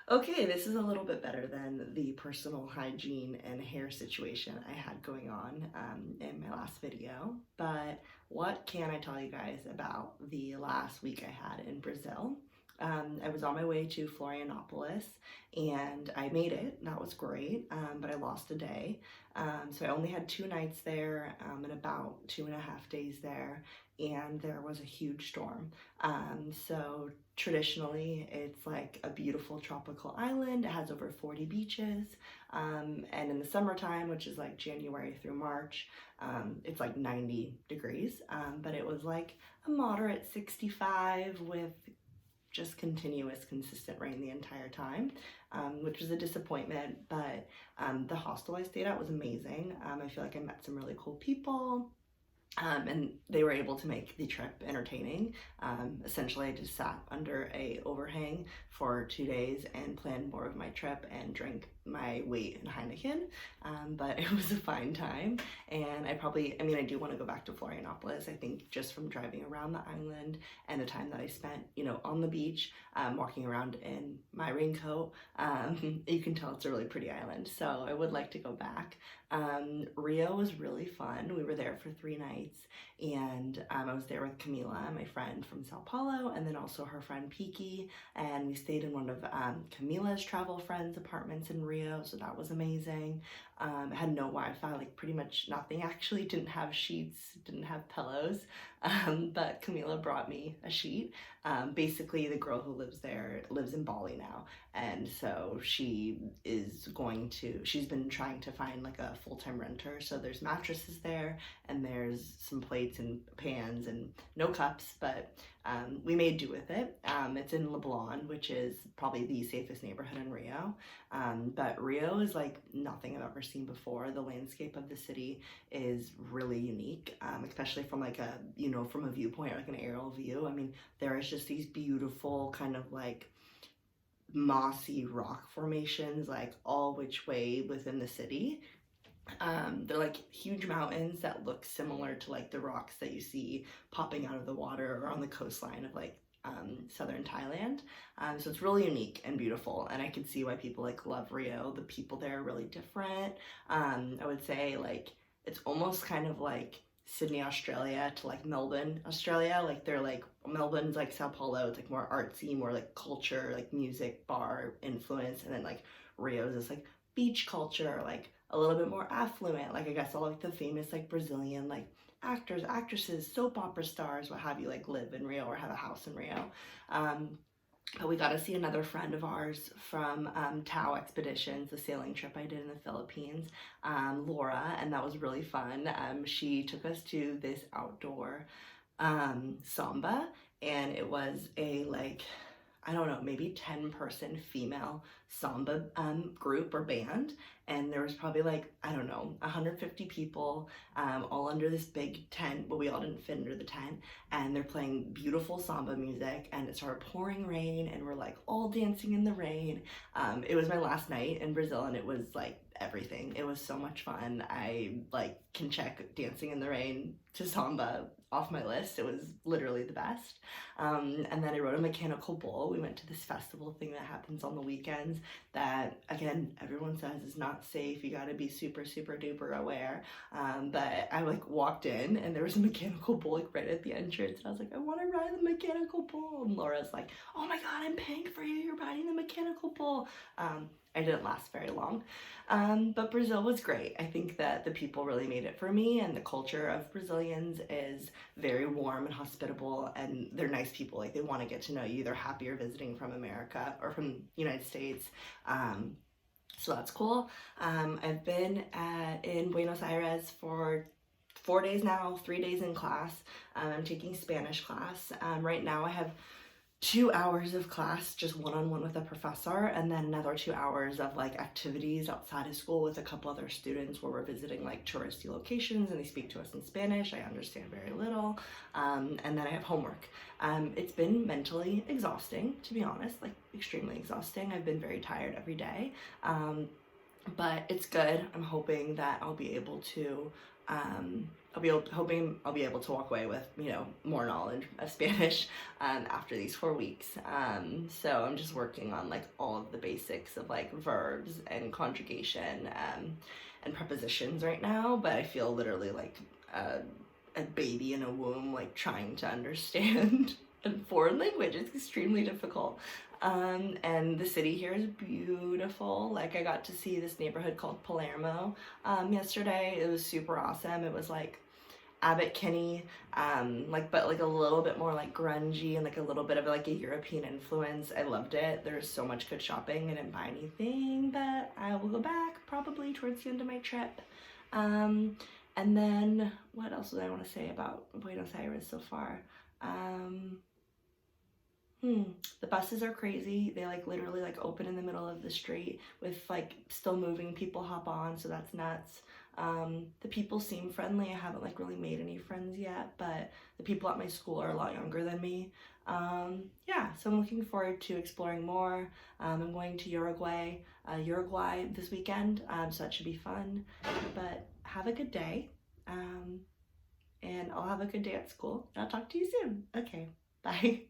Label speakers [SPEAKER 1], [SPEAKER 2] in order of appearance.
[SPEAKER 1] Okay, this is a little bit better than the personal hygiene and hair situation I had going on in my last video. But what can I tell you guys about the last week I had in Brazil? I was on my way to Florianopolis and I made it. That was great, but I lost a day. So I only had 2 nights there and about 2.5 days there, and there was a huge storm. So traditionally, it's like a beautiful tropical island. It has over 40 beaches. And in the summertime, which is like January through March, it's like 90 degrees. But it was like a moderate 65 with just continuous, consistent rain the entire time, which was a disappointment. But the hostel I stayed at was amazing. I feel like I met some really cool people. And they were able to make the trip entertaining. Essentially, I just sat under a overhang for 2 days and planned more of my trip and drank my weight in Heineken. But it was a fine time, and I do want to go back to Florianopolis. I think just from driving around the island and the time that I spent, on the beach, walking around in my raincoat, you can tell it's a really pretty island. So I would like to go back. Rio was really fun. We were there for 3 nights, and I was there with Camila, my friend from Sao Paulo, and then also her friend Piki, and we stayed in one of Camila's travel friends' apartments in Rio, so that was amazing. It had no Wi-Fi, like pretty much nothing actually, didn't have sheets, didn't have pillows, but Camila brought me a sheet. Basically, the girl who lives there lives in Bali now, and so she's been trying to find like a full-time renter. So there's mattresses there, and there's some plates and pans and no cups, but we made do with it. It's in Leblon, which is probably the safest neighborhood in Rio. But Rio is like nothing I've ever seen before. The landscape of the city is really unique, especially from from a viewpoint, like an aerial view. I mean, there is just these beautiful kind of like mossy rock formations, like all which way within the city. They're like huge mountains that look similar to like the rocks that you see popping out of the water or on the coastline of like southern Thailand. So it's really unique and beautiful, and I can see why people like love Rio. The people there are really different. I would say like it's almost kind of like Sydney, Australia to like Melbourne, Australia. Like they're like Melbourne's like Sao Paulo, it's like more artsy, more like culture, like music, bar influence, and then like Rio's is like beach culture, like a little bit more affluent. Like I guess all like the famous like Brazilian like actors, actresses, soap opera stars, what have you, like live in Rio or have a house in Rio. But we got to see another friend of ours from Tao Expeditions, the sailing trip I did in the Philippines, Laura, and that was really fun. She took us to this outdoor samba, and it was a like, I don't know, maybe 10-person female samba group or band. And there was probably like, I don't know, 150 people all under this big tent, but we all didn't fit under the tent. And they're playing beautiful samba music, and it started pouring rain, and we're like all dancing in the rain. It was my last night in Brazil, and it was like everything. It was so much fun. I like can check dancing in the rain to samba off my list. It was literally the best. And then I rode a mechanical bull. We went to this festival thing that happens on the weekends that, again, everyone says is not safe. You got to be super, super duper aware. But I like walked in, and there was a mechanical bull like right at the entrance. And I was like, I want to ride the mechanical bull. And Laura's like, oh my God, I'm paying for you. You're riding the mechanical bull. I didn't last very long. But Brazil was great. I think that the people really made it for me, and the culture of Brazilians is very warm and hospitable, and they're nice people. Like they want to get to know you. They're happier visiting from America or from United States. So that's cool. I've been in Buenos Aires for 4 days now, 3 days in class. I'm taking Spanish class. Right now I have 2 hours of class, just one-on-one with a professor, and then another 2 hours of like activities outside of school with a couple other students where we're visiting like touristy locations, and they speak to us in Spanish. I understand very little. And then I have homework. It's been mentally exhausting, to be honest, like extremely exhausting. I've been very tired every day. But it's good. I'm hoping that I'll be able to Hoping I'll be able to walk away with, you know, more knowledge of Spanish after these 4 weeks. So I'm just working on like all of the basics of like verbs and conjugation and prepositions right now, but I feel literally like a baby in a womb, like trying to understand a foreign language. It's extremely difficult. And the city here is beautiful. Like I got to see this neighborhood called Palermo yesterday. It was super awesome. It was like Abbot Kinney, like, but like a little bit more like grungy and like a little bit of like a European influence. I loved it. There's so much good shopping. I didn't buy anything, but I will go back probably towards the end of my trip. And then what else do I want to say about Buenos Aires so far? The buses are crazy. They like literally like open in the middle of the street with like still moving people hop on, so that's nuts. The people seem friendly. I haven't like really made any friends yet, but the people at my school are a lot younger than me. Yeah, so I'm looking forward to exploring more. I'm going to Uruguay this weekend, so that should be fun. But have a good day, and I'll have a good day at school. I'll talk to you soon. Okay, bye.